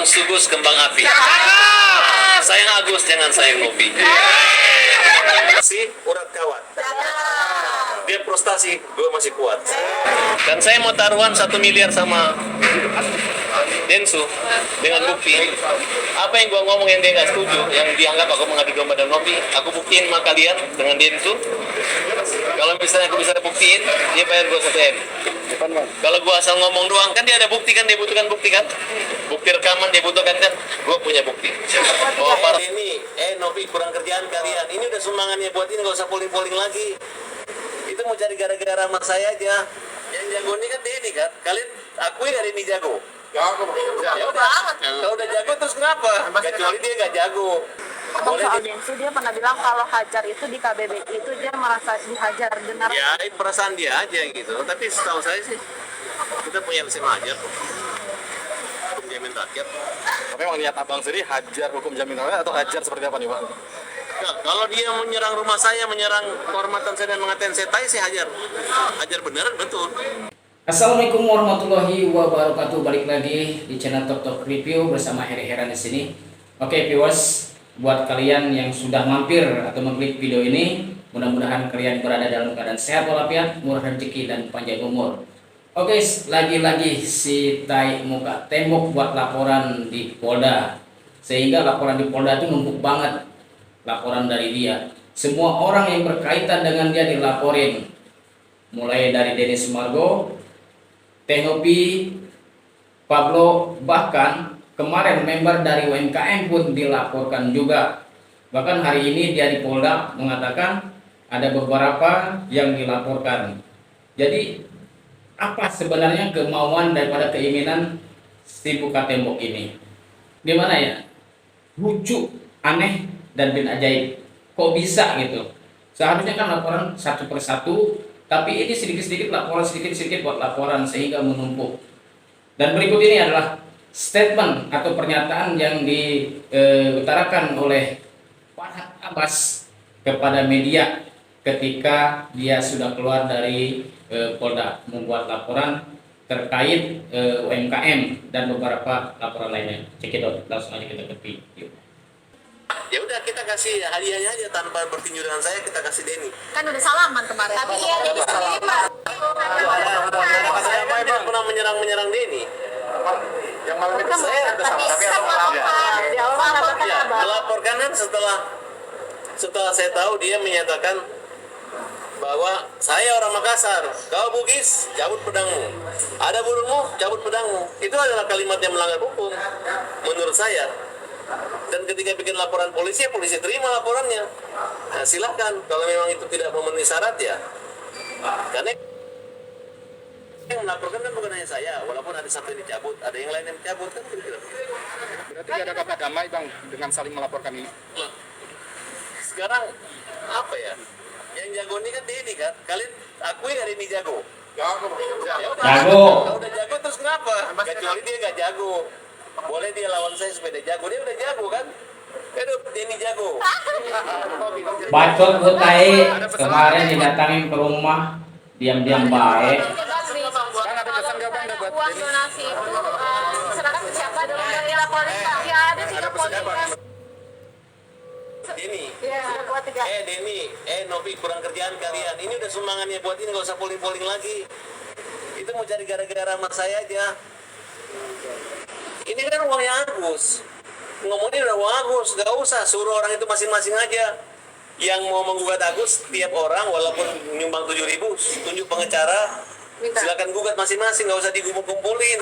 Sugus kembang api. Sayang Agus, jangan sayang Novi. Si urat kawat. Dia frustasi, gue masih kuat. Dan saya mau taruhan 1 miliar sama Densu dengan bukti. Apa yang gue ngomong yang dia nggak setuju, yang dianggap aku mengadu domba dan Novi, aku buktiin sama kalian dengan Densu. Kalau misalnya aku bisa buktiin, dia bayar gue 1 M. Kalau gue asal ngomong doang, kan dia ada bukti kan, dia butuhkan bukti kan? Bukti rekaman dia butuhkan kan? Gue punya bukti. Oh para ini, Novi kurang kerjaan kalian. Ini udah sumbangannya buat ini, nggak usah polling-polling lagi. Itu mau cari gara-gara sama saya aja. Yang jago ini kan Denny kan? Kalian akui hari ini jago? Jago. Ya udah, kalau udah jago terus kenapa? Kecuali dia nggak jago. Soal Densu dia pernah bilang kalau hajar itu di KBBI itu dia merasa dihajar, benar? Ya, perasaan dia aja gitu. Tapi setahu saya sih kita punya mesin hajar kok. Hukum jamin rakyat. Tapi emang niat abang sendiri hajar hukum jamin rakyat atau hajar seperti apa nih, Bang? Ya, kalau dia menyerang rumah saya, menyerang kehormatan saya dan mengatain saya, saya hajar. Hajar beneran betul. Assalamualaikum warahmatullahi wabarakatuh. Balik lagi di channel Tok Tok Review bersama Heri Heran di sini. Oke, viewers, buat kalian yang sudah mampir atau mengklik video ini, mudah-mudahan kalian berada dalam keadaan sehat walafiat, murah rezeki dan panjang umur. Oke, lagi-lagi si tai muka tembok buat laporan di Polda. Sehingga laporan di Polda itu numpuk banget. Laporan dari dia, semua orang yang berkaitan dengan dia dilaporin, mulai dari Denny Sumargo, Tenopi, Pablo, bahkan kemarin member dari UMKM pun dilaporkan juga. Bahkan hari ini dia di Polda mengatakan ada beberapa yang dilaporkan. Jadi apa sebenarnya kemauan daripada keinginan si buka tembok ini? Gimana ya? Lucu, aneh, dan bin ajaib. Kok bisa gitu? Seharusnya kan laporan satu persatu, tapi ini sedikit-sedikit laporan, sedikit-sedikit buat laporan sehingga menumpuk. Dan berikut ini adalah statement atau pernyataan yang diutarakan oleh Farhad Abbas kepada media ketika dia sudah keluar dari Polda membuat laporan terkait UMKM dan beberapa laporan lainnya. Cekidot, langsung aja kita ke video. Ya udah kita kasih hadiahnya aja tanpa bertinju dengan saya, kita kasih Denny. Kan udah salaman kemarin. Tapi iya Denny sendiri Pak. Saya tidak pernah menyerang Denny. Yang malam itu Saya Tapi di awal melaporkan ya, Abang. melaporkan kan setelah saya tahu dia menyatakan bahwa saya orang Makassar, kau Bugis, cabut pedangmu. Ada burungmu, cabut pedangmu. Itu adalah kalimat yang melanggar hukum menurut saya. Dan ketika bikin laporan polisi, ya polisi terima laporannya. Nah, silakan kalau memang itu tidak memenuhi syarat ya. Karena yang melaporkan kan bukan hanya saya, walaupun ada satu yang dicabut, ada yang lain yang dicabut kan begitu. berarti ada kata damai, Bang, dengan saling melaporkan ini. Loh, sekarang apa ya? Yang jago ini kan Denny kan. Kalian akui hari ini jago. Jago. Ya udah, Jago. Kalau udah jago terus kenapa? Kecuali dia nggak jago. Boleh dia lawan saya supaya dia jago. Dia udah jago kan? Aduh, Denny jago. Bacot butai kemarin didatangin ke rumah diam-diam baik. Bang, ada pesan nggak, Bang, buat Uang Denny? donasi itu serahkan ke siapa? Dari laporin Pak. Ya ada sih laporin kan. Denny. Iya, 2, 3. Denny, Novi kurang kerjaan kalian. Ini udah sumbangannya buat ini, nggak usah polling-polling lagi. Itu mau cari gara-gara sama saya aja. Ini kan uangnya Agus. Ngomongnya udah uang Agus, nggak usah suruh orang itu masing-masing aja. Yang mau menggugat Agus, tiap orang walaupun nyumbang 7.000, tunjuk pengacara, silakan gugat masing-masing, nggak usah dikumpul-kumpulin.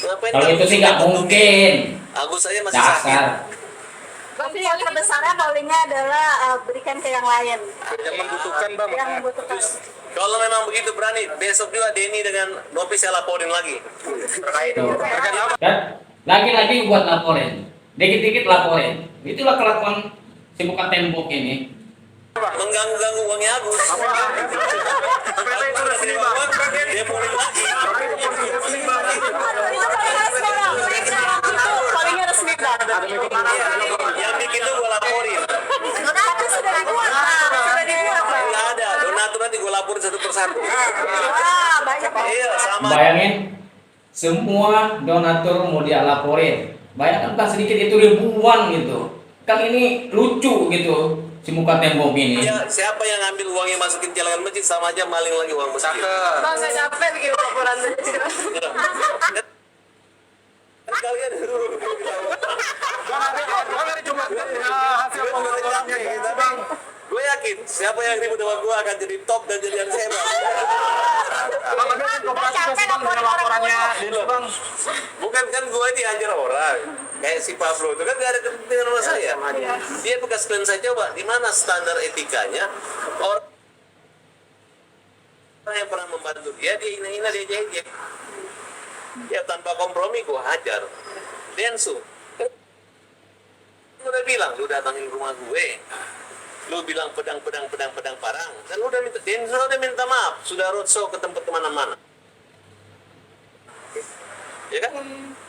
Ngapain? Kalau itu sih nggak mungkin. Agus saja masih sakit. Dasar. Tapi yang terbesarnya pollingnya adalah berikan ke yang lain. Yang membutuhkan, Bang. Yang membutuhkan. Kalau memang begitu berani, besok juga Denny dengan Novi saya laporin lagi. Terkait apa? Dan lagi-lagi buat laporin, dikit-dikit laporin. Itulah kelakuan si buka tembok ini. Mengganggu-ganggu uangnya Agus. Dia polling lagi. Pollingnya resmi Bang. Yang bikin tuh gue laporin. Tapi sudah dibuat. Sudah dibuat Bang. Nggak ada, donatur nanti gue laporin satu persatu. Wah, banyak Bang. Iya, sama. Bayangin semua donatur mau dia laporin. Bayangkan bukan sedikit, itu ribuan gitu. Kan ini lucu gitu si muka tembok ini. Ya, siapa yang ngambil uangnya masukin celengan masjid sama aja maling lagi uang masjid. Bang, saya capek bikin laporan. Kalian hasil pengumumannya gitu bang. gue yakin siapa yang ribut sama gue akan jadi top dan jadi yang hebat. Bang, ada kan kooperatif bang dengan laporannya Densus bang. Bukan kan gue dihajar orang kayak si Pablo itu kan gak ada kepentingan sama saya. Dia bekas klien, saya coba di mana standar etikanya orang yang pernah membantu dia hina-hina, dia jahit. Ya tanpa kompromi gue hajar. Densu, gue udah bilang lu datangin rumah gue, lu bilang pedang parang, dan lu udah minta, Densu udah minta maaf, sudah roadshow ke tempat kemana-mana. Ya kan?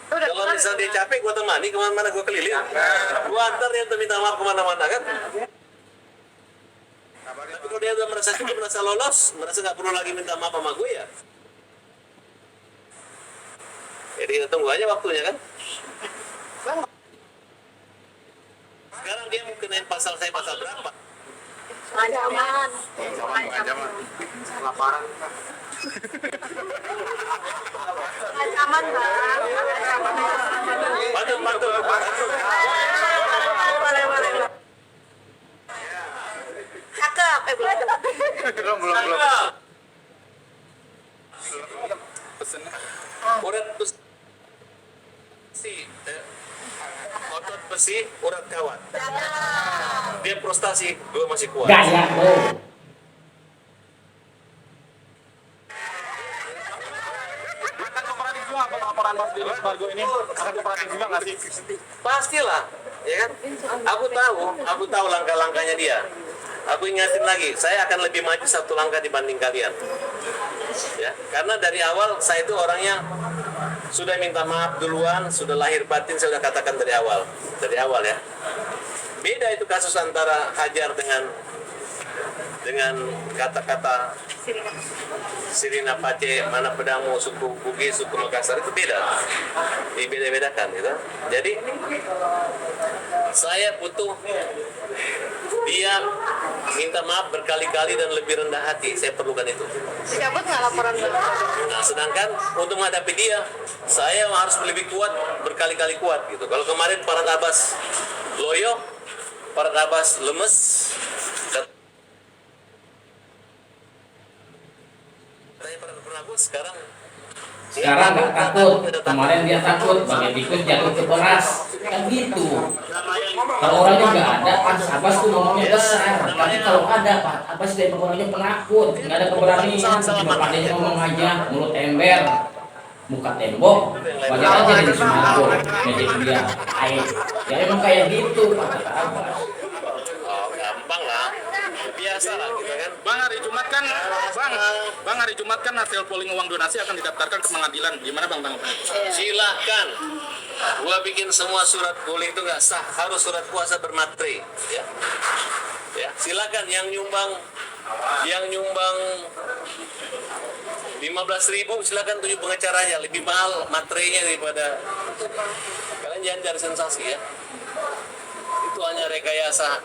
Kalau misalnya dia capek, gue temani kemana-mana, gue keliling, gue antar dia untuk minta maaf kemana-mana kan. Tapi kalau dia udah merasa cukup, merasa lolos, merasa gak perlu lagi minta maaf sama gue ya. Jadi kita tunggu aja waktunya kan. Sekarang dia mau kenain pasal saya pasal berapa? Ancaman. Laporan. Ancaman, Bang. Bantu. Boleh. Cakep. Belum. Belum. Pesennya. Urat besi, otot besi, urat kawat. Dia prestasi, gue masih kuat. Gaya lo. Akan kooperatif juga apa laporan Mas Densus Bargo ini? Akan kooperatif juga nggak sih? Pastilah, ya kan? Aku tahu langkah-langkahnya dia. Aku ingatin lagi, saya akan lebih maju satu langkah dibanding kalian. Ya, karena dari awal saya itu orangnya sudah minta maaf duluan, sudah lahir batin saya sudah katakan dari awal ya. Beda itu kasus antara hajar dengan kata-kata Sirina Pace, mana pedangmu, suku Bugis, suku Makassar, itu beda. Dibeda-bedakan gitu. Jadi saya butuh dia minta maaf berkali-kali dan lebih rendah hati. Saya perlukan itu. Cabut nggak laporan, Bang? Nah, sedangkan untuk menghadapi dia, saya harus lebih kuat, berkali-kali kuat gitu. Kalau kemarin Farhad Abbas loyo, Farhad Abbas lemes, sekarang Nggak takut. Kemarin dia takut, pakai tikus jatuh ke beras, kan gitu. Kalau orangnya nggak ada, Abbas tuh ngomongnya besar. Tapi kalau ada, Pak Abbas dari orangnya penakut, nggak ada keberanian. Cuma pandainya ngomong aja, mulut ember, muka tembok, wajar aja di Sumatera, jadi dia air. Ya emang kayak gitu, Pak kata Abbas. gampang lah, biasa lah gitu kan. Bang, hari Jumat kan hasil polling uang donasi akan didaftarkan ke pengadilan. Gimana Bang? Silahkan. Gua bikin semua surat polling itu nggak sah, harus surat kuasa bermatre. Ya, silakan yang nyumbang 15.000 silakan tunjuk pengacaranya, lebih mahal materainya daripada kalian. Jangan cari sensasi ya. Itu hanya rekayasa.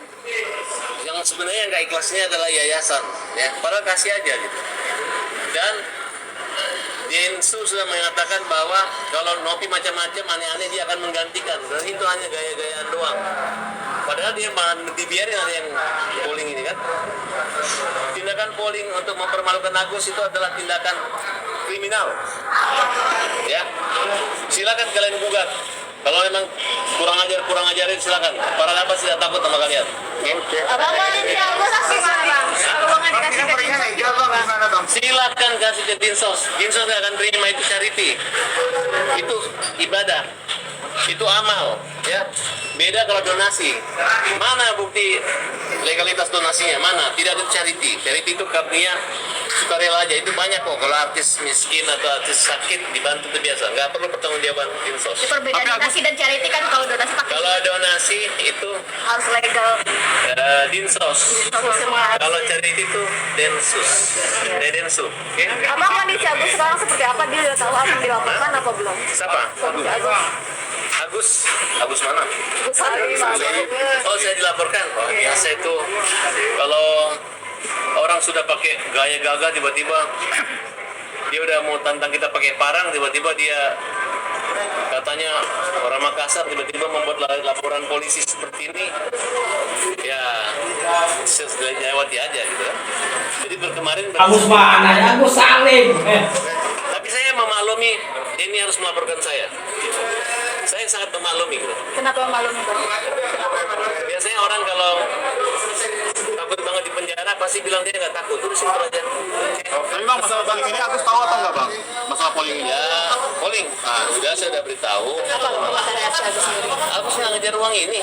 Yang sebenarnya nggak ikhlasnya adalah yayasan, ya. Padahal kasih aja gitu. Dan Densus sudah mengatakan bahwa kalau Nopi macam-macam aneh-aneh dia akan menggantikan. Dan itu hanya gaya-gayaan doang. Padahal dia dibiarin ada yang polling ini kan. Tindakan polling untuk mempermalukan Agus itu adalah tindakan kriminal. Ya, silakan kalian gugat. Kalau memang kurang ajarin silakan. Para Abbas tidak takut sama kalian. Abang mau nanti Agus aksi Bang. Kalau nggak dikasih ke Dinsos. Silakan kasih ke Dinsos. Dinsos nggak akan terima, itu charity. Itu ibadah. Itu amal, ya. Beda kalau donasi. Mana bukti legalitas donasinya? Mana? Tidak ada charity. Charity itu artinya sukarela aja, itu banyak kok. Kalau artis miskin atau artis sakit dibantu itu biasa, nggak perlu pertanggungjawaban dinsos. Perbedaan donasi dan charity kan kalau donasi pakai Kalau donasi itu harus legal. dinsos. Semua. Kalau charity itu densus, densu. Oke? Abang kondisi Agus sekarang seperti apa? Dia udah tahu apa yang dilaporkan apa belum? Siapa? Kondisi Agus. Agus mana? Agus Haris. Oh, saya dilaporkan. Oh, biasa itu kalau orang sudah pakai gaya gagah tiba-tiba dia udah mau tantang kita pakai parang, tiba-tiba dia katanya orang Makassar tiba-tiba membuat laporan polisi seperti ini, ya sudah lewati aja gitu kan. Jadi kemarin Agus mana ya? Agus Salim. tapi saya memaklumi ini harus melaporkan saya sangat memaklumi gitu. Kenapa malu nih Bang? Biasanya orang kalau takut banget di penjara pasti bilang dia nggak takut, terus simpel aja. Tapi bang, masalah polling ini Agus tahu atau enggak bang? Masalah polling ini? Ya, polling. Sudah saya udah beritahu. Apa komentar Agus sendiri? Aku sudah ngejar uang ini.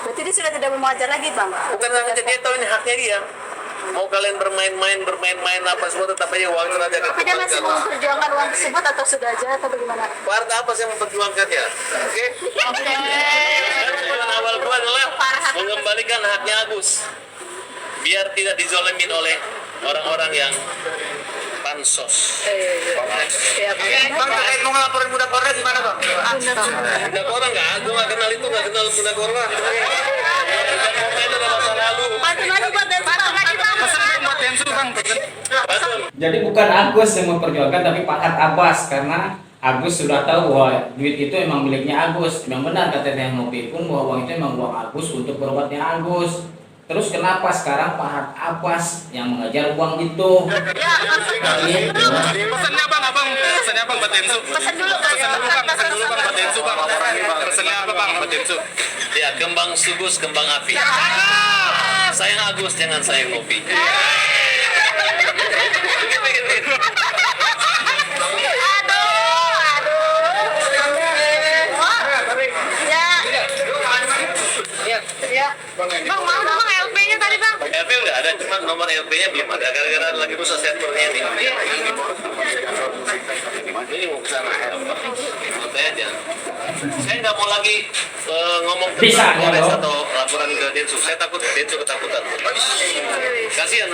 Berarti dia sudah tidak mau mengajar lagi Bang? Bukan ngejar, dia tahu ini haknya dia. Mau kalian bermain-main apa semua tetap aja uang itu nanti akan Tapi dia masih mau memperjuangkan uang tersebut atau sudah aja atau bagaimana? Partai apa sih yang memperjuangkannya? Oke? Tujuan awal gua adalah mengembalikan haknya Agus. Biar tidak dizolimin oleh orang-orang yang pansos. Bang, terkait mau ngelaporin budak Korda gimana bang? Budak orang nggak? Gue nggak kenal itu, nggak kenal budak orang. Budak orang itu udah masa lalu. Bantu lagi buat Densu Bang. Pesan bang buat Densu bang. Betul. Jadi bukan Agus yang memperjuangkan, tapi Pahat Abbas, karena Agus sudah tahu bahwa duit itu emang miliknya Agus. Memang benar kata Teh Novi pun bahwa uang itu emang uang Agus untuk berobatnya Agus. Terus kenapa sekarang Pahat Abbas yang mengejar uang itu? Pesannya bang, pesannya bang buat Densu. Pesan dulu Bang. Pesan dulu bang buat Densu bang. Pesannya apa bang buat Densu? Ya, kembang subus, kembang api. Sayang Agus, jangan sayang Novi. Bang, mau dong LP-nya tadi Bang. LP udah ada, cuma nomor LP-nya belum ada. Gara-gara lagi rusak servernya nih. Ini mau kesana. Santai aja. Saya nggak mau lagi ngomong Bisa, tentang Polres ya, atau laporan ke Densus. Saya takut Densus ketakutan. Kasihan.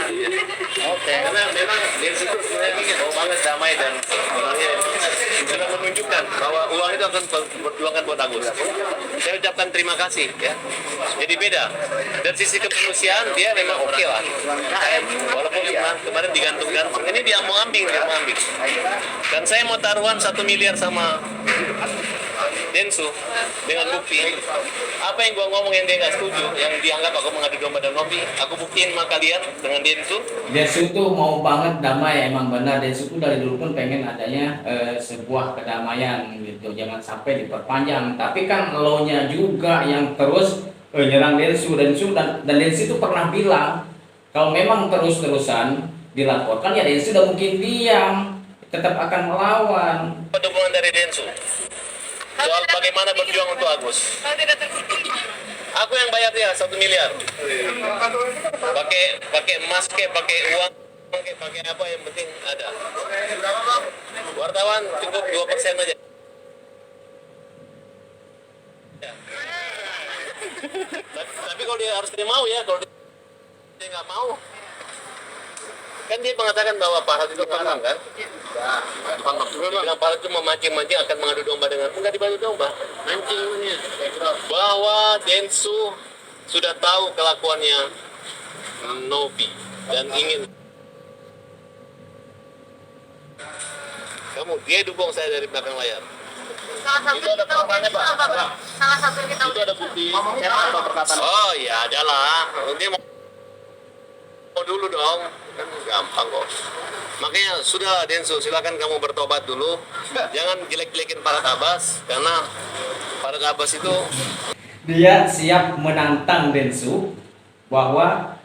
Oke. Karena memang Densus itu sebenarnya mau banget damai dan sebenarnya sudah menunjukkan bahwa uang itu akan berjuangkan buat Agus. Saya ucapkan terima kasih ya. Jadi beda. Dari sisi kemanusiaan dia memang oke lah. Walaupun kemarin digantung-gantung. Ini dia mau ambing. Dan saya mau taruhan 1 miliar sama Densu dengan bukti. Apa yang gua ngomong yang dia nggak setuju, yang dianggap aku mengadu domba dan Novi, aku buktiin sama kalian dengan Densu. Densu tuh mau banget damai, emang benar. Densu tuh dari dulu pun pengen adanya sebuah kedamaian gitu, jangan sampai diperpanjang. Tapi kan lo-nya juga yang terus nyerang Densu dan Densu itu pernah bilang kalau memang terus-terusan dilaporkan ya Densu udah mungkin diam, tetap akan melawan. Dukungan dari Densu soal bagaimana berjuang untuk Agus. Aku yang bayar dia 1 miliar. Pakai emas ke, pakai uang, pakai apa yang penting ada. Wartawan cukup 2% aja. Ya. Tapi kalau dia harus dia mau ya, kalau dia nggak mau, kan dia mengatakan bahwa Pak Harto itu panggang kan? Dia bilang Pak Harto itu memancing-mancing akan mengadu domba dengan enggak dibantu domba. Mancingnya bahwa Densu sudah tahu kelakuannya Novi dan ingin dia dukung saya dari belakang layar. Itu ada pertanyaannya Pak. Salah satu kita Itu ada bukti. Oh ya adalah dia mau dulu dong, kan gampang kok. Makanya sudah Densu, silakan kamu bertobat dulu. Jangan jelek-jelekin Pahat Abbas, karena Pahat Abbas itu Dia siap menantang Densu bahwa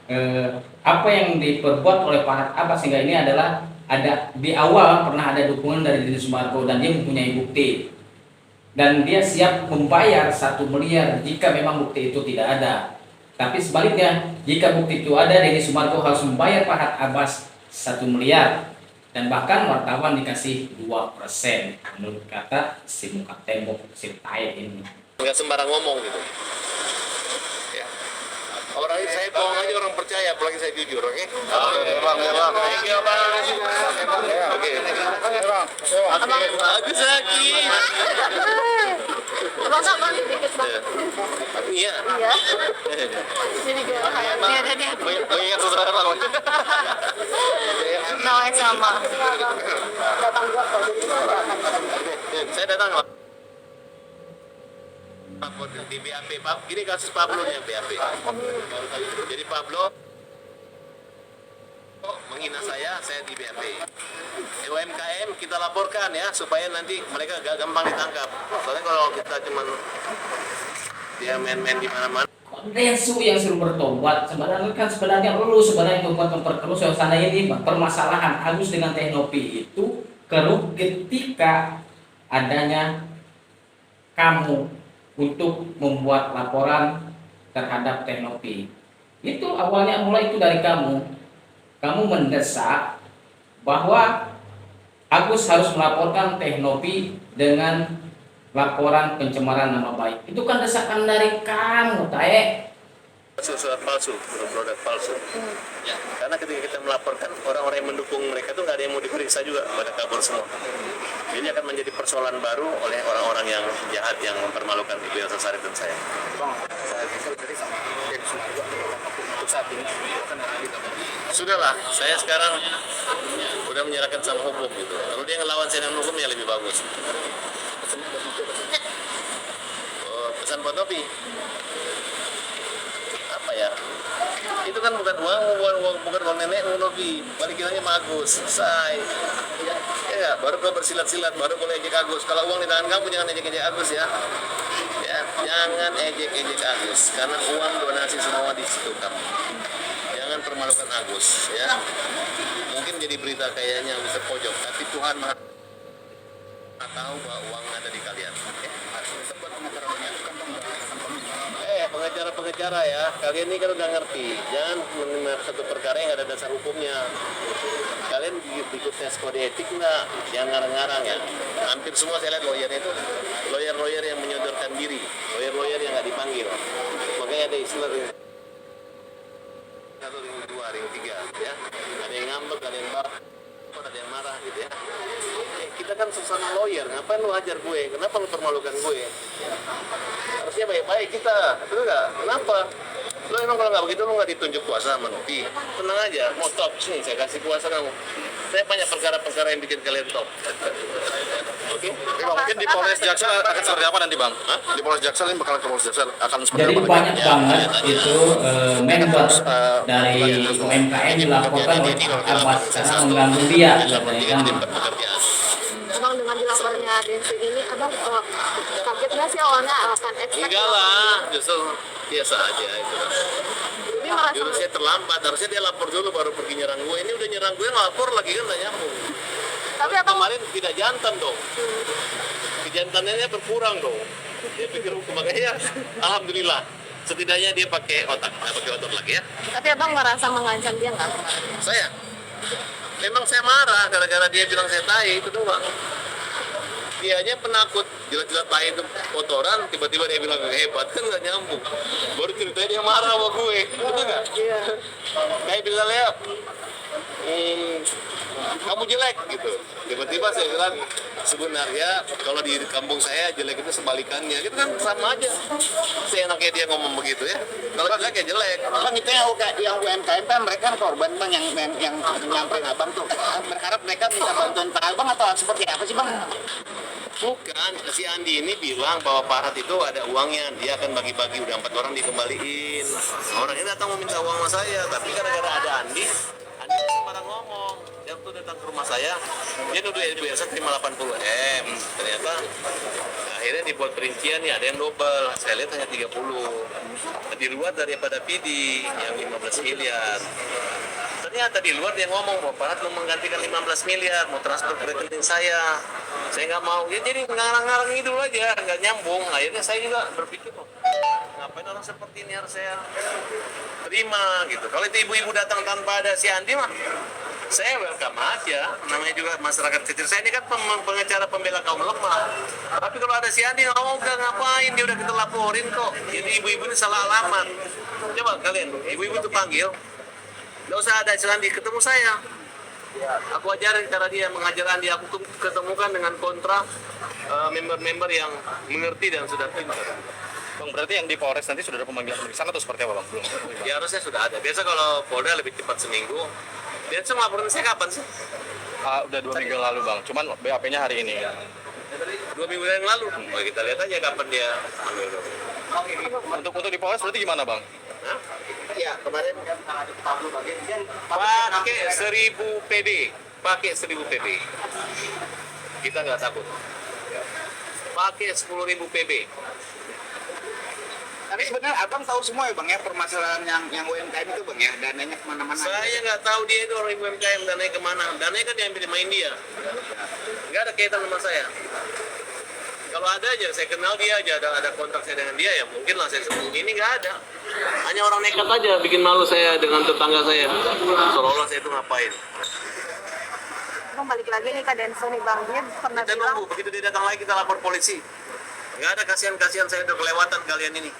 apa yang diperbuat oleh Pahat Abbas sehingga ini adalah ada di awal pernah ada dukungan dari Densu Marko dan dia mempunyai bukti dan dia siap membayar 1 miliar jika memang bukti itu tidak ada. Tapi sebaliknya, jika bukti itu ada, Denny Sumarko harus membayar Pahat Abbas 1 miliar, dan bahkan wartawan dikasih 2% menurut kata si muka tembok si tai ini. Nggak sembarang ngomong gitu. Ya. Orang ini saya bohong aja orang percaya, apalagi saya jujur, oke? Oke. Bagus lagi. Abang nggak mau dikit bang? Iya. Iya. Jadi gue kayak dia. Mengingat saudara bang. Namanya sama. Datang gua kok jadi Saya datang lah. Di BAP, Pak. Ini kasus Pablo nya BAP. Jadi Pablo menghina saya di BAP. UMKM kita laporkan ya supaya nanti mereka gak gampang ditangkap. Soalnya kalau kita cuman dia main-main di mana-mana. Densu yang suruh bertobat sebenarnya lu sebenarnya memperkeruh suasana ini. Permasalahan Agus dengan Teknopi itu keruh ketika adanya kamu untuk membuat laporan terhadap Teknopi. Itu awalnya mulai itu dari kamu mendesak bahwa Agus harus melaporkan Teknopi dengan laporan pencemaran nama baik. Itu kan desakan dari kamu, Tae. Surat palsu, produk palsu. Ya, karena ketika kita melaporkan orang-orang yang mendukung mereka tuh nggak ada yang mau diperiksa juga, pada kabur semua. Ini akan menjadi persoalan baru oleh orang-orang yang jahat yang mempermalukan Ibu Elsa Sharif dan saya. Sudahlah, saya sekarang udah menyerahkan sama hukum gitu. Kalau dia ngelawan saya dengan hukum ya lebih bagus. Pesan buat Nopi. Apa ya? Itu kan bukan uang nenek Nopi. Balikin aja sama Agus. Selesai. Ya, baru kau bersilat-silat, baru kau ejek Agus. Kalau uang di tangan kamu jangan ejek-ejek Agus ya. Ya, jangan ejek-ejek Agus karena uang donasi semua di situ kamu. Jangan permalukan Agus ya. Mungkin jadi berita kayaknya bisa pojok, tapi Tuhan Maha tahu bahwa uang ada di kalian. Pengacara ya, kalian ini kan udah ngerti. Jangan menerima satu perkara yang ada dasar hukumnya. Kalian ikut tes kode etik nggak? Jangan ngarang-ngarang ya. Hampir semua saya lihat lawyer itu lawyer yang menyodorkan diri, lawyer yang nggak dipanggil. Makanya ada istilah ring 1, ring 2, ring 3 ya. Ada yang ngambek, ada yang bak, ada yang marah gitu ya. Kita kan sesama lawyer, ngapain lu hajar gue? Kenapa lu permalukan gue? Harusnya baik-baik kita, betul nggak? Kenapa? Lu emang kalau nggak begitu lu nggak ditunjuk kuasa sama Nopi. Tenang aja, mau top sini saya kasih kuasa kamu. Saya banyak perkara-perkara yang bikin kalian top. Oke? Mungkin di Polres Jaksel akan seperti apa nanti bang? Di Polres Jaksel ini bakal ke Polres Jaksel akan seperti Jadi apa? banyak banget itu member dari UMKM dilaporkan oleh Abbas karena mengganggu dia katanya kan. Abang dengan dilapornya Densu ini, abang kaget nggak sih awalnya akan expect? Enggak lah, justru biasa aja itu. Ini merasa Dulu saya terlambat, harusnya dia lapor dulu baru pergi nyerang gue. Ini udah nyerang gue, lapor lagi kan nggak nyambung. tapi abang Kemarin tidak jantan dong. Kejantanannya berkurang dong. Dia pikir hukum, makanya alhamdulillah. Setidaknya dia pakai otak, nggak pakai otot lagi ya. tapi abang merasa mengancam dia nggak? Saya, memang saya marah gara-gara dia bilang saya tai, itu doang. Dia aja penakut, jelas-jelas tai itu kotoran, tiba-tiba dia bilang hebat, kan nggak nyambung. Baru ceritanya dia marah sama gue, betul nggak? Iya. Kayak misalnya, kamu jelek gitu. Tiba-tiba saya bilang, sebenarnya kalau di kampung saya jelek itu sebalikannya, itu kan sama aja. Seenaknya dia ngomong begitu ya. Kalau jelek ya jelek. Bang itu yang UMKM kan mereka kan korban bang yang nyamperin abang tuh. Berharap mereka minta bantuan Pak Abang atau seperti apa sih bang? Bukan, si Andi ini bilang bahwa Pak Harad itu ada uangnya, dia akan bagi-bagi, udah 4 orang dikembaliin. Orangnya datang meminta uang sama saya, tapi gara-gara ada Andi sembarang ngomong. Dia tuh datang ke rumah saya, dia nuduh Ibu Elsa terima 80M. Ternyata akhirnya dibuat perincian nih, ada yang double, saya lihat hanya 30. Di luar daripada PD yang 15 miliar. Ternyata di luar dia ngomong bahwa Pak Harad mau menggantikan 15 miliar, mau transfer ke rekening saya nggak mau. Ya jadi ngarang-ngarang idul aja, nggak nyambung. Akhirnya saya juga berpikir, oh, ngapain orang seperti ini harus saya terima gitu. Kalau itu ibu-ibu datang tanpa ada si Andi mah Saya welcome aja, namanya juga masyarakat kecil. Saya ini kan pengacara pembela kaum lemah. Tapi kalau ada si Andi, oh udah ngapain, dia udah kita laporin kok. Jadi ibu-ibu ini salah alamat. Coba kalian, ibu-ibu itu panggil. Nggak usah ada si Andi, ketemu saya. Aku ajarin cara dia mengajar Andi. Aku ketemukan dengan kontra member-member yang mengerti dan sudah pintar. Bang, berarti yang di Polres nanti sudah ada pemanggilan pemeriksaan atau seperti apa, Bang? Belum. Ya harusnya sudah ada. Biasa kalau Polda lebih cepat seminggu. Dia cuma laporin saya kapan sih? Udah 2 minggu lalu, Bang. Cuman BAP-nya hari ini. 2 minggu yang lalu. Oh, kita lihat aja kapan dia ambil. Untuk di Polres berarti gimana, Bang? Hah? Iya, kemarin Pakai 1000 PB. Pakai 1000 PB. Kita nggak takut. Pakai 10.000 PB. tapi sebenarnya abang tahu semua ya bang ya permasalahan yang UMKM itu bang ya dananya kemana-mana. Saya nggak tahu dia itu orang UMKM dananya kemana. Dananya kan diambil sama India. Nggak ada kaitan sama saya. Kalau ada aja, saya kenal dia aja, ada kontrak saya dengan dia ya mungkin lah saya sebut. Ini nggak ada. Hanya orang nekat aja bikin malu saya dengan tetangga saya. Seolah-olah saya itu ngapain. Bang balik lagi nih ke Denso nih bang, dia pernah Kita bilang nunggu, begitu dia datang lagi kita lapor polisi. Nggak ada kasihan-kasihan saya udah kelewatan kalian ini.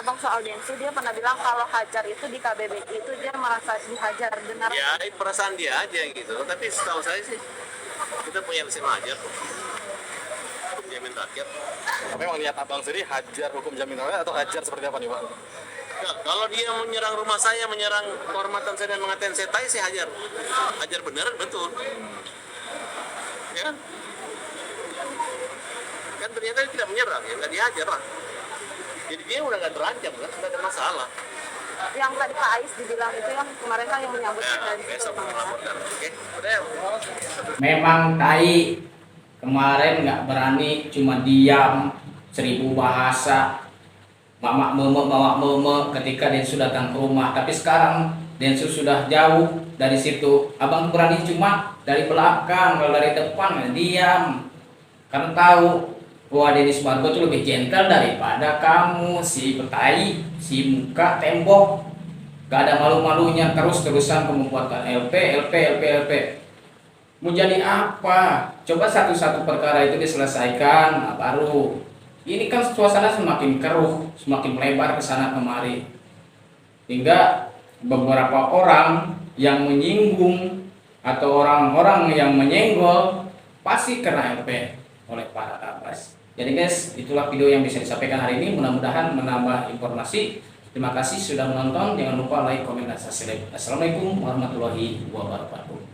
abang soal Denso, dia pernah bilang kalau hajar itu di KBBI itu dia merasa dihajar, benar? Ya, perasaan dia aja gitu. Tapi setahu saya sih, kita punya mesin hajar. Hukum jamin rakyat. Tapi emang niat abang sendiri hajar hukum jamin rakyat atau hajar seperti apa nih, Bang? Nah, kalau dia menyerang rumah saya, menyerang kehormatan saya dan mengatain saya, saya hajar. Hajar beneran, betul. Ya kan? Kan ternyata dia tidak menyerang, ya nggak dihajar lah. Jadi dia udah nggak terancam, kan? Nggak ada masalah. Yang tadi Pak Ais dibilang itu yang kemarin kan yang menyambut Ya, dari situ besok bang. melaporkan. Oke, udah. Memang tai kemarin nggak berani, cuma diam 1000 bahasa mamak meme ketika Densus datang ke rumah. Tapi sekarang Densus sudah jauh dari situ. Abang berani cuma dari belakang, kalau dari depan diam. Karena tahu bahwa Dennis Margo itu lebih gentle daripada kamu, si petai, si muka tembok. Gak ada malu-malunya, terus-terusan kamu buatkan LP. Mau jadi apa? Coba satu-satu perkara itu diselesaikan, nah baru. Ini kan suasana semakin keruh, semakin melebar ke sana kemari. Hingga beberapa orang yang menyinggung atau orang-orang yang menyenggol pasti kena LP oleh para kabas. Jadi guys, itulah video yang bisa disampaikan hari ini. Mudah-mudahan menambah informasi. Terima kasih sudah menonton. Jangan lupa like, komen, dan subscribe. Assalamualaikum warahmatullahi wabarakatuh.